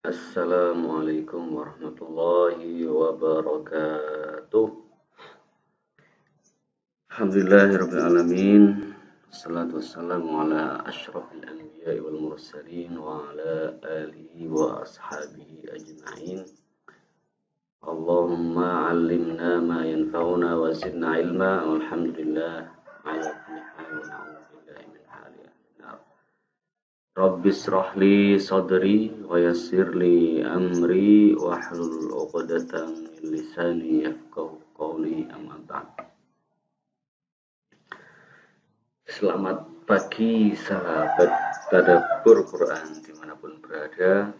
Assalamualaikum warahmatullahi wabarakatuh. Alhamdulillahirabbil alamin. Wassalatu wassalamu ala asyrafil anbiya'i wal mursalin wa ala alihi wa ashabihi ajma'in. Allahumma 'allimna ma yanfa'una wa zidna ilma. Walhamdulillah ala kulli hal wa na'udzu billahi min hali ahli nar. Rabbi shrah li sadri wa yassir li amri wahlul 'uqdatam min lisani yafqahu qawli, amma ba'd. Selamat pagi sahabat tadabbur Quran dimanapun berada.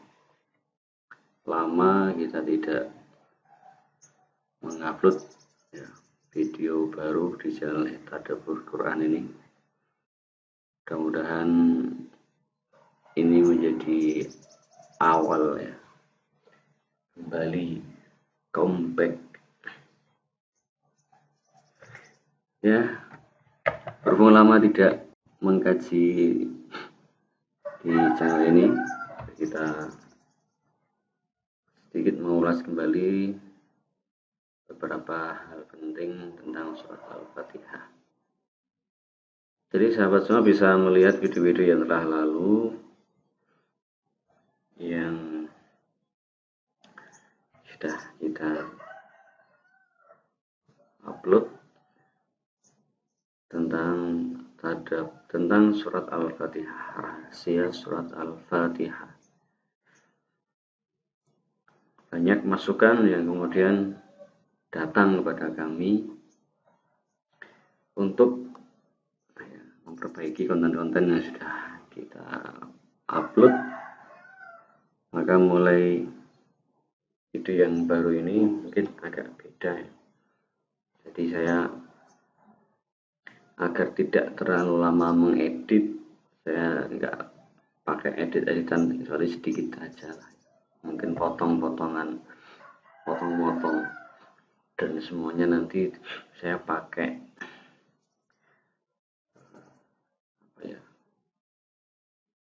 Lama kita tidak mengupload video baru di channel tadabbur Quran ini. Mudah-mudahan ini menjadi awal kembali comeback berhubung lama tidak mengkaji di channel ini, kita sedikit mengulas kembali beberapa hal penting tentang surat Al-Fatihah. Jadi sahabat semua bisa melihat video-video yang telah lalu yang sudah kita upload tentang surat Al-Fatihah, rahasia surat Al-Fatihah. Banyak masukan yang kemudian datang kepada kami untuk memperbaiki konten-konten yang sudah kita upload. Maka mulai video yang baru ini mungkin agak beda Jadi saya agar tidak terlalu lama mengedit, saya nggak pakai editan kecuali sedikit aja lah. Mungkin potong-potongan, potong-potong, dan semuanya nanti saya pakai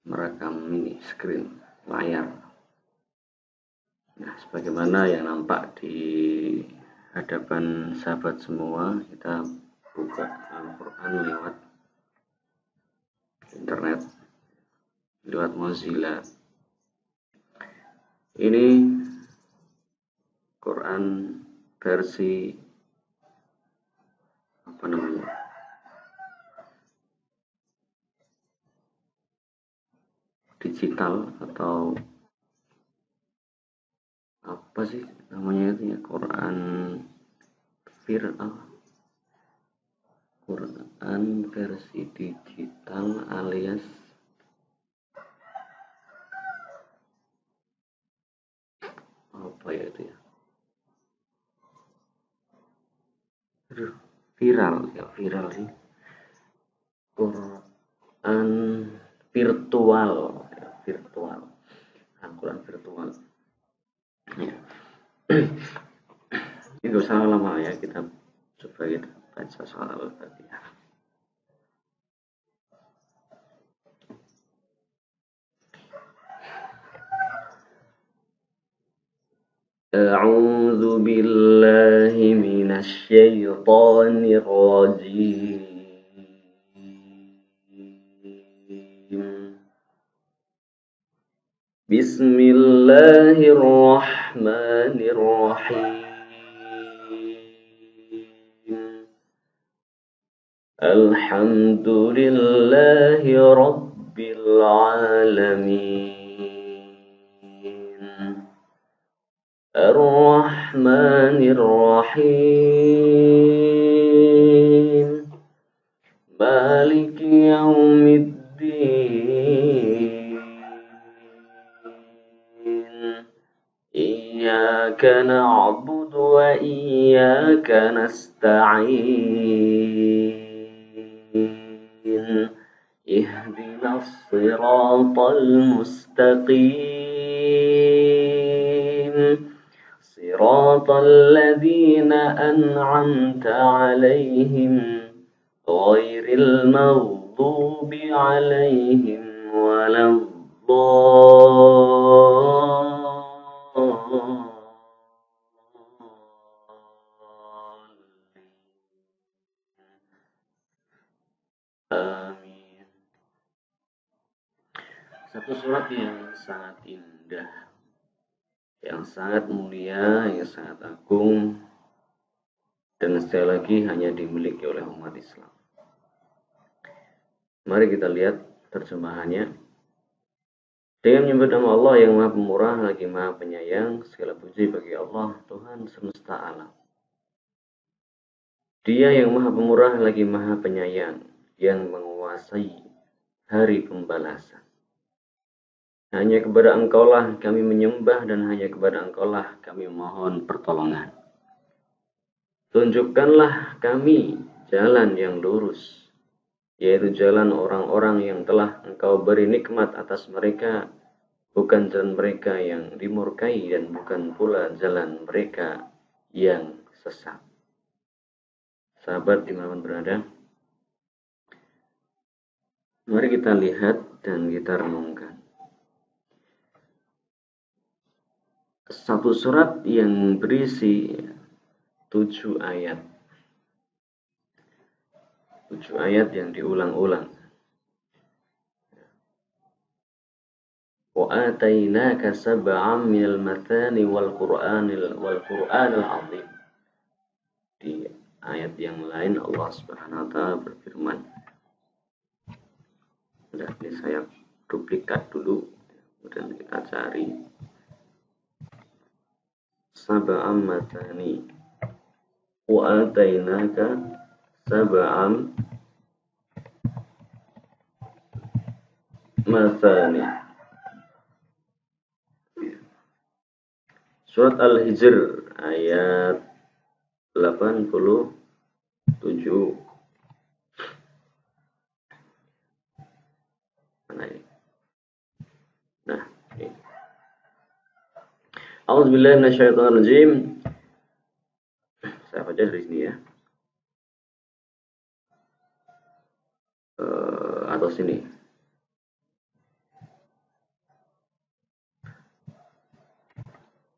merekam mini screen layar. Nah, sebagaimana yang nampak di hadapan sahabat semua, kita buka Al-Quran lewat internet, lewat Mozilla. Ini Quran versi digital atau apa sih namanya itu ya, Quran versi digital alias apa ya itu ya, viral sih, Quran virtual Al-Quran virtual ya. Ini gak usah lama ya, kita coba kita baca soal Al-Fatihah. A'udzu billahi minasy syaithanir rajim. Bismillahirrahmanirrahim. Alhamdulillahi rabbil alamin. Ar-Rahmanir Rahim. Maliki yaumiddin. Iyyaka na'budu wa iyyaka nasta'in. Ihdinas siratal mustaqim. Siratal ladzina an'amta 'alaihim ghairil maghdubi 'alaihim waladdallin. Satu surat yang sangat indah, yang sangat mulia, yang sangat agung, dan sekali lagi hanya dimiliki oleh umat Islam. Mari kita lihat terjemahannya. Dengan menyebut nama Allah yang Maha Pemurah lagi Maha Penyayang, segala puji bagi Allah, Tuhan semesta alam. Dia yang Maha Pemurah lagi Maha Penyayang, yang menguasai hari pembalasan. Hanya kepada Engkaulah kami menyembah dan hanya kepada Engkaulah kami mohon pertolongan. Tunjukkanlah kami jalan yang lurus, yaitu jalan orang-orang yang telah Engkau beri nikmat atas mereka, bukan jalan mereka yang dimurkai dan bukan pula jalan mereka yang sesat. Sahabat dimanapun berada, mari kita lihat dan kita renungkan. Satu surat yang berisi 7 ayat. 7 ayat yang diulang-ulang. Wa atainaka sab'an minal mathani wal Qur'anil azim. Di ayat yang lain Allah Subhanahu wa taala berfirman. Nah, ini saya duplikat dulu, kemudian kita cari. Sab'an mathani wa atainaka sab'an mathani. Surat Al-Hijr ayat 87. Mana ini? Nah, ini. A'udzubillahi minasyaitonirrajim. Saya baca dari sini ya. Atau sini.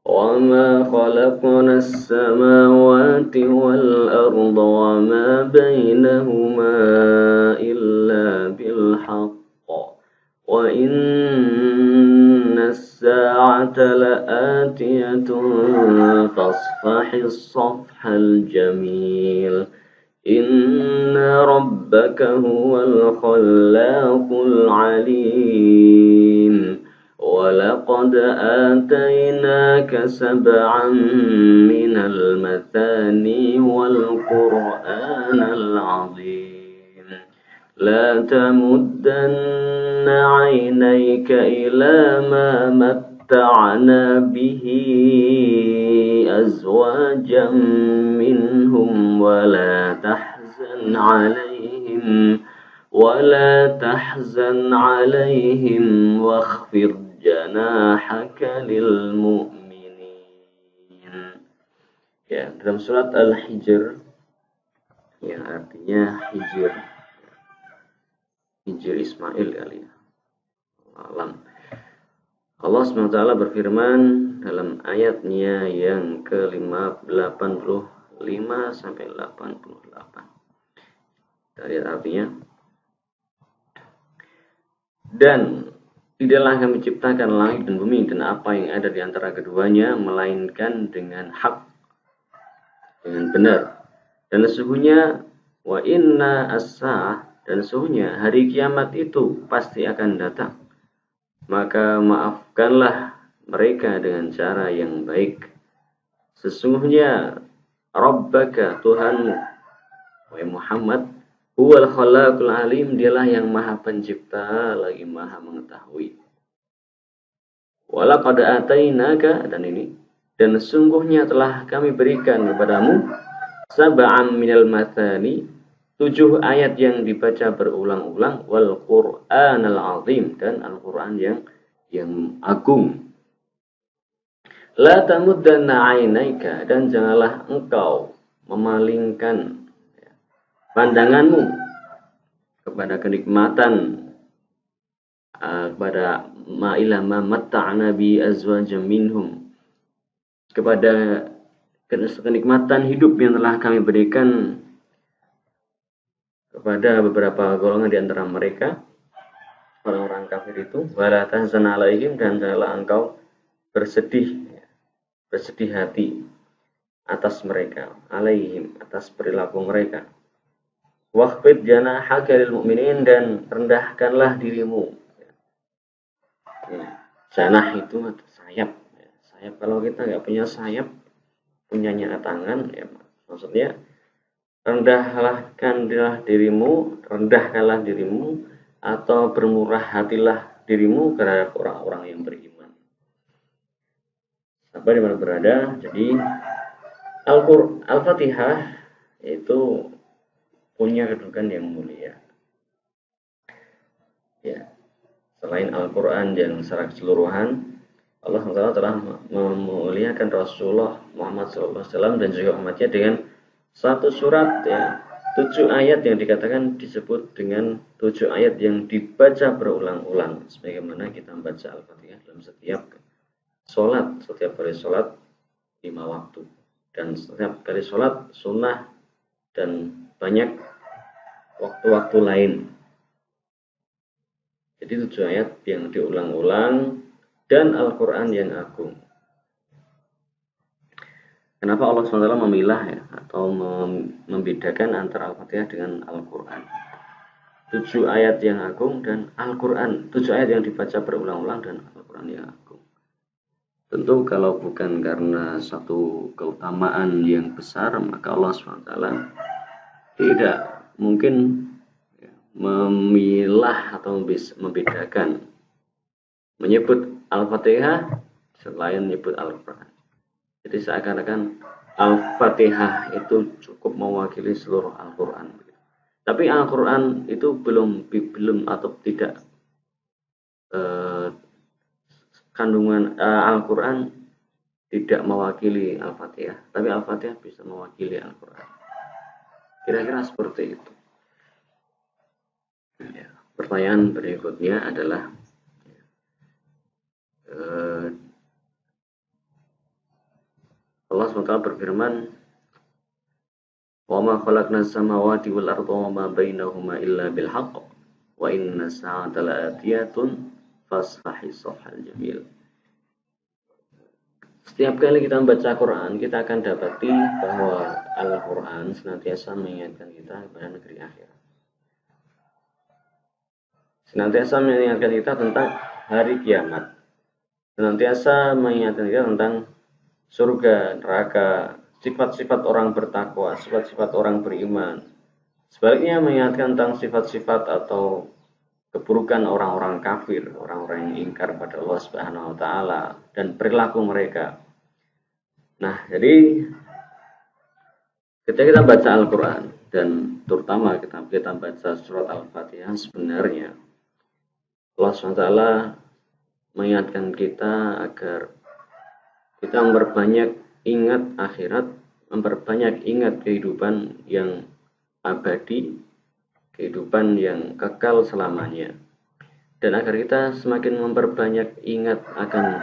وَمَا خَلَقْنَا السَّمَاوَاتِ وَالْأَرْضَ وَمَا بَيْنَهُمَا إِلَّا بِالْحَقِّ وَإِنَّ السَّاعَةَ لَآتِيَةٌ فَاصْفَحِ الصَّفْحَ الْجَمِيلَ إِنَّ رَبَّكَ هُوَ الْخَلَّاقُ الْعَلِيمُ وَلَقَدْ آتَيْنَاكَ سَبْعًا مِنَ الْمَثَانِي وَالْقُرْآنَ الْعَظِيمَ لَا تَمُدَّنَّ عَيْنَيْكَ إِلَى مَا مَتَّعْنَا بِهِ أَزْوَاجًا مِنْهُمْ ولا تحزن عليهم واخفض جناحك للمؤمنين. Ya, dalam surat Al-Hijr yang artinya hijr Ismail kali ya. Alam. Allah SWT berfirman dalam ayatnya yang ke-85 sampai 88. Dari artinya, dan tidaklah kami ciptakan langit dan bumi dan apa yang ada di antara keduanya melainkan dengan hak, dengan benar. Dan sesungguhnya wa inna as-sa'ah, dan sesungguhnya hari kiamat itu pasti akan datang. Maka maafkanlah mereka dengan cara yang baik. Sesungguhnya Rabbaka, Tuhanmu, wahai Muhammad, huwal khallaqul alim, dialah yang maha pencipta lagi maha mengetahui. Walaqad atainaka, dan sungguhnya telah kami berikan kepadamu sab'an minal mathani, 7 ayat yang dibaca berulang-ulang, wal Qur'anal azim, dan Al-Qur'an yang agung. La tamuddanna 'ainaika, dan janganlah engkau memalingkan pandanganmu kepada kenikmatan, kepada ma'ilah ma matta'na bi azwajam minhum, kepada kenikmatan hidup yang telah kami berikan kepada beberapa golongan di antara mereka. orang-orang kafir itu, wala tahzan alaihim, dan janganlah engkau bersedih hati atas mereka, alaihim, atas perilaku mereka. Waqfid janahaka lil mu'minin, dan rendahkanlah dirimu. Janah itu sayap. Sayap, kalau kita nggak punya sayap, punyanya tangan, ya maksudnya rendahkanlah dirimu, atau bermurah hatilah dirimu terhadap orang-orang yang beriman. Apa di mana berada? Jadi Al-Fatihah itu punya kedudukan yang mulia. Ya, selain Al-Quran yang secara keseluruhan, Allah SWT telah memuliakan Rasulullah Muhammad SAW dan juga umatnya dengan satu surat, ya, 7 ayat yang dikatakan disebut dengan 7 ayat yang dibaca berulang-ulang, sebagaimana kita membaca Al-Fatihah dalam setiap kali sholat 5 waktu, dan setiap kali sholat sunnah, dan banyak waktu-waktu lain. Jadi 7 ayat yang diulang-ulang dan Al-Quran yang agung. Kenapa Allah SWT memilah, ya, atau membedakan antara Al-Fatihah dengan Al-Quran? 7 ayat yang agung dan Al-Quran, 7 ayat yang dibaca berulang-ulang dan Al-Quran yang agung. Tentu kalau bukan karena satu keutamaan yang besar, maka Allah SWT tidak mungkin memilah atau membedakan, menyebut Al-Fatihah selain menyebut Al-Quran. Jadi seakan-akan Al-Fatihah itu cukup mewakili seluruh Al-Quran. Tapi Al-Quran itu belum atau tidak, kandungan Al-Quran tidak mewakili Al-Fatihah, tapi Al-Fatihah bisa mewakili Al-Quran. Kira-kira seperti itu. Ya, pertanyaan berikutnya adalah, Allah SWT berfirman, "Wa ma khalaqnas samawati wal arda wa ma bainahuma illa bil haqq wa inna as-sa'ata la'atiyatun fasfahis safhal jamil." Setiap kali kita membaca Quran, kita akan dapati bahwa Al-Quran senantiasa mengingatkan kita kepada negeri akhirat. Senantiasa mengingatkan kita tentang hari kiamat. Senantiasa mengingatkan kita tentang surga, neraka, sifat-sifat orang bertakwa, sifat-sifat orang beriman. Sebaliknya mengingatkan tentang sifat-sifat atau keburukan orang-orang kafir, orang-orang yang ingkar pada Allah Subhanahu wa taala dan perilaku mereka. Nah, jadi ketika kita baca Al-Quran dan terutama kita baca surat Al-Fatihah, sebenarnya Allah SWT mengingatkan kita agar kita memperbanyak ingat akhirat, memperbanyak ingat kehidupan yang abadi, kehidupan yang kekal selamanya, dan agar kita semakin memperbanyak ingat akan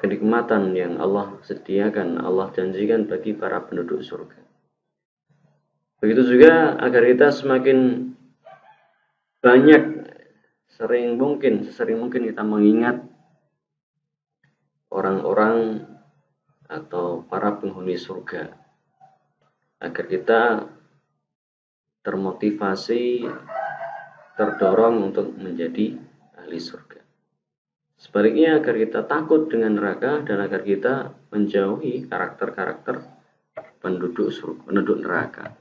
kenikmatan yang Allah sediakan, Allah janjikan bagi para penduduk surga. Begitu juga agar kita semakin banyak, sesering mungkin kita mengingat orang-orang atau para penghuni surga, agar kita termotivasi, terdorong untuk menjadi ahli surga. Sebaliknya agar kita takut dengan neraka dan agar kita menjauhi karakter-karakter penduduk neraka.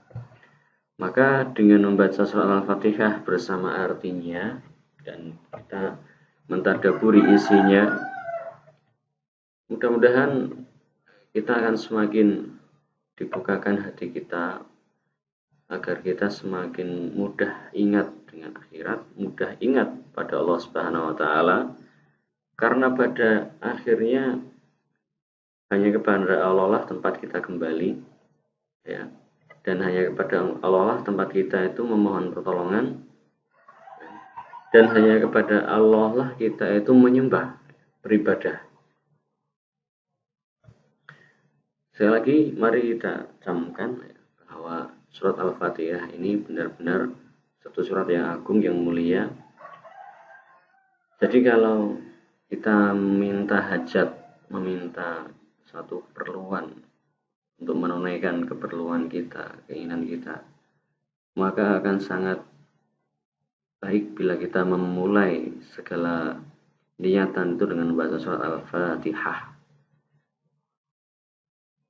Maka dengan membaca surat Al-Fatihah bersama artinya dan kita mentadaburi isinya, mudah-mudahan kita akan semakin dibukakan hati kita agar kita semakin mudah ingat dengan akhirat, mudah ingat pada Allah Subhanahu wa taala, karena pada akhirnya hanya kepada Allah lah tempat kita kembali, ya, dan hanya kepada Allah lah tempat kita itu memohon pertolongan, dan hanya kepada Allah lah kita itu menyembah, beribadah. Sekali lagi, mari kita camkan bahwa surat Al-Fatihah ini benar-benar satu surat yang agung, yang mulia, Jadi kalau kita meminta hajat, meminta suatu keperluan untuk menunaikan keperluan kita, keinginan kita, maka akan sangat baik bila kita memulai segala niatan itu dengan membaca surat Al-Fatihah.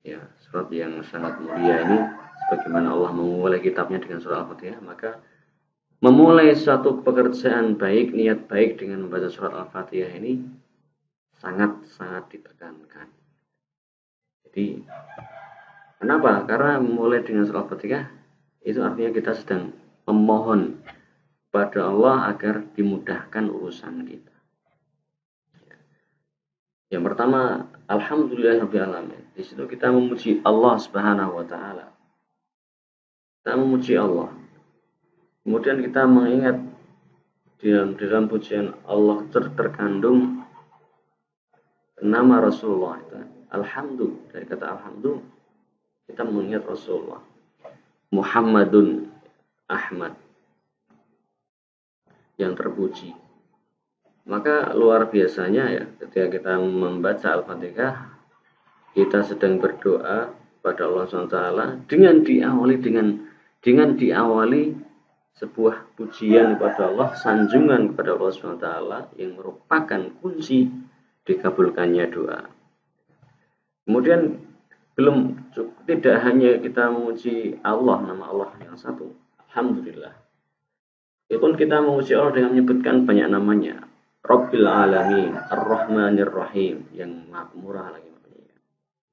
Ya, surat yang sangat mulia ini, sebagaimana Allah memulai kitabnya dengan surat Al-Fatihah, maka memulai suatu pekerjaan baik, niat baik dengan membaca surat Al-Fatihah ini sangat-sangat ditekankan. Jadi, kenapa? Karena memulai dengan surat Al-Fatihah, itu artinya kita sedang memohon pada Allah agar dimudahkan urusan kita. Yang pertama, alhamdulillahirabbil alamin. Di situ kita memuji Allah Subhanahu wa taala. Kita memuji Allah. Kemudian kita mengingat di dalam pujian Allah terkandung nama Rasulullah itu. Alhamdulillah, dari kata alhamdulillah kita mengingat Rasulullah. Muhammadun Ahmad yang terpuji. Maka luar biasanya ya, ketika kita membaca Al-Fatihah, kita sedang berdoa pada Allah SWT dengan diawali sebuah pujian kepada Allah, sanjungan kepada Allah SWT yang merupakan kunci dikabulkannya doa. Kemudian tidak hanya kita memuji Allah, nama Allah yang satu, alhamdulillah. Itu kita memuji Allah dengan menyebutkan banyak namanya. Rabbil Alamin, Ar-Rahmanir Rahim, yang maha murah lagi namanya.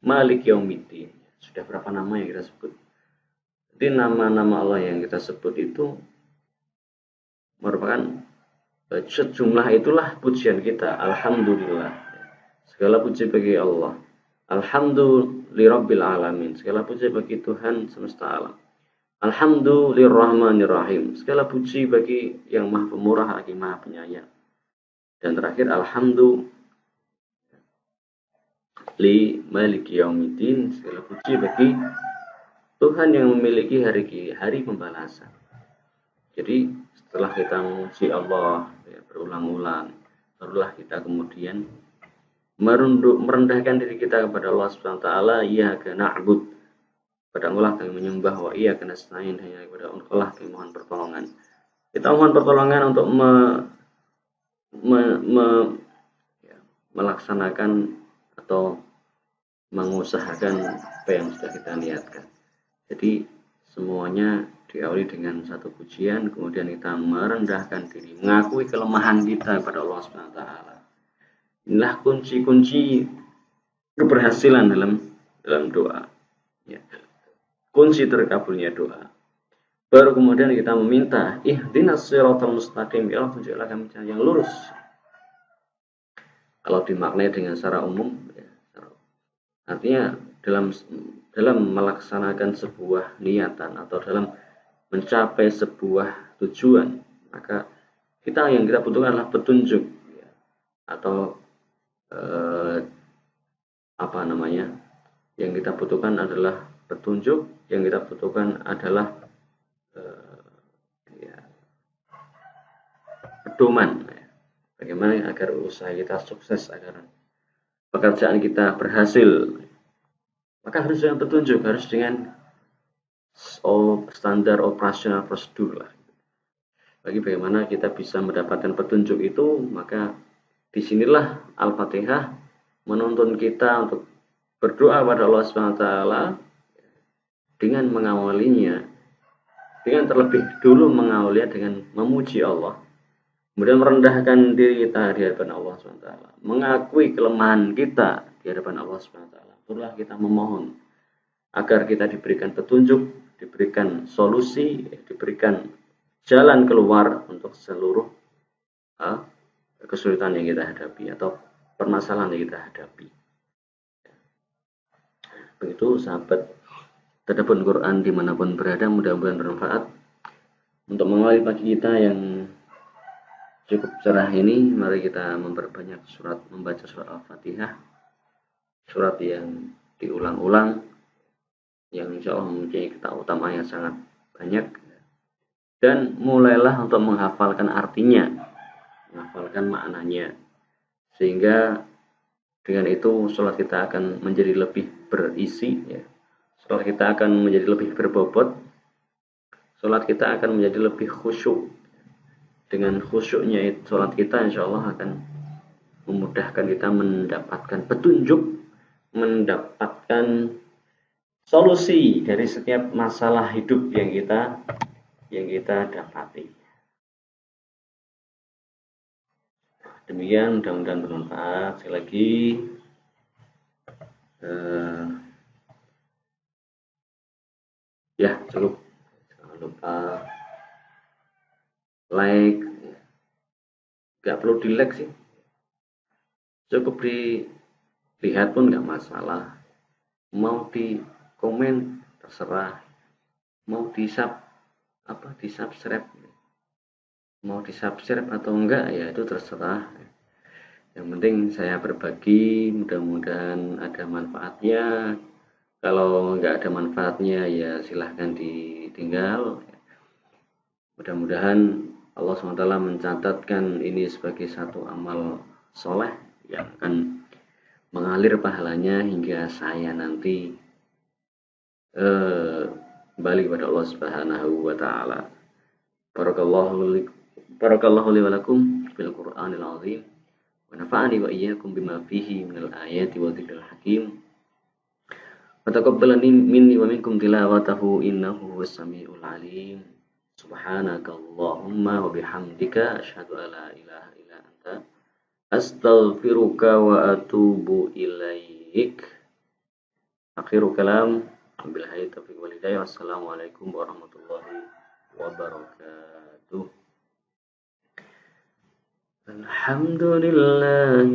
Malik Yaumiddin. Sudah berapa nama yang kita sebut? Jadi nama-nama Allah yang kita sebut itu merupakan sejumlah itulah pujian kita. Alhamdulillah. Segala puji bagi Allah. Alhamdulillahirabbil alamin. Segala puji bagi Tuhan semesta alam. Alhamdulillahirrahmanirrahim. Segala puji bagi yang maha pemurah lagi maha penyayang. Dan terakhir, alhamdulillah li maliki yaumiddin, segala puji bagi Tuhan yang memiliki hari pembalasan. Jadi setelah kita memuji Allah ya, berulang-ulang, barulah kita kemudian merendahkan diri kita kepada Allah Subhanahu wa taala, iyyaka na'bud. Pada Allah kami menyembah, wa iyyaka nasta'in, hanya kepada Allah kami mohon pertolongan. Kita mohon pertolongan untuk melaksanakan atau mengusahakan apa yang sudah kita niatkan. Jadi semuanya diawali dengan satu pujian, kemudian kita merendahkan diri, mengakui kelemahan kita kepada Allah Subhanahu wa taala. Inilah kunci-kunci keberhasilan dalam doa. Ya. Kunci terkabulnya doa. Baru kemudian kita meminta, ihdinas siratal mustaqim, ya Allah tunjuklah kami jalan yang lurus. Kalau dimaknai dengan secara umum, ya, artinya dalam melaksanakan sebuah niatan atau dalam mencapai sebuah tujuan, maka yang kita butuhkan adalah petunjuk, ya, atau yang kita butuhkan adalah petunjuk, yang kita butuhkan adalah pedoman, ya. Bagaimana agar usaha kita sukses, agar pekerjaan kita berhasil, maka harus dengan petunjuk, harus dengan standar operasional prosedur lah. Bagaimana kita bisa mendapatkan petunjuk itu, maka disinilah Al-Fatihah menuntun kita untuk berdoa pada Allah SWT dengan mengawalinya, dengan terlebih dulu mengawalinya dengan memuji Allah, kemudian merendahkan diri kita di hadapan Allah SWT, mengakui kelemahan kita di hadapan Allah SWT. Barulah kita memohon agar kita diberikan petunjuk, diberikan solusi, diberikan jalan keluar untuk seluruh kesulitan yang kita hadapi atau permasalahan yang kita hadapi. Begitu sahabat Tadabbur Quran dimanapun berada, mudah-mudahan bermanfaat. Untuk mengawali pagi kita yang cukup cerah ini, mari kita memperbanyak membaca surat Al-Fatihah, surat yang diulang-ulang, yang insya Allah mempunyai keutamaan yang sangat banyak. Dan mulailah untuk menghafalkan artinya. menghafalkan maknanya. Sehingga dengan itu sholat kita akan menjadi lebih berisi, ya. Sholat kita akan menjadi lebih berbobot. Sholat kita akan menjadi lebih khusyuk. Dengan khusyuknya sholat kita insya Allah akan memudahkan kita mendapatkan petunjuk, mendapatkan solusi dari setiap masalah hidup yang kita dapati. Demikian, mudah-mudahan bermanfaat. Sekali lagi ya cukup, jangan lupa like, nggak perlu di like sih, cukup dilihat pun nggak masalah, mau di komen terserah, mau di subscribe, mau di subscribe atau enggak ya itu terserah. Yang penting saya berbagi, mudah-mudahan ada manfaatnya. Kalau nggak ada manfaatnya ya silahkan ditinggal. Mudah-mudahan Allah SWT mencatatkan ini sebagai satu amal soleh yang akan mengalir pahalanya hingga saya nanti kembali kepada Allah Subhanahu wa taala. Barakallahu li wa lakum fil Qur'anil azim wa nafa'ani wa iyyakum bima fihi minal ayati wa dzikril hakim. Wa taqabbalani minni wa minkum tilawatahu innahu huwas samiul alim. Subhanakallahumma wa bihamdika asyhadu an la ilaha illa anta astaghfiruka wa atubu ilaik. Akhiru kalam, wabillahi taufiq wal hidayah. Wassalamualaikum warahmatullahi wabarakatuh. Alhamdulillah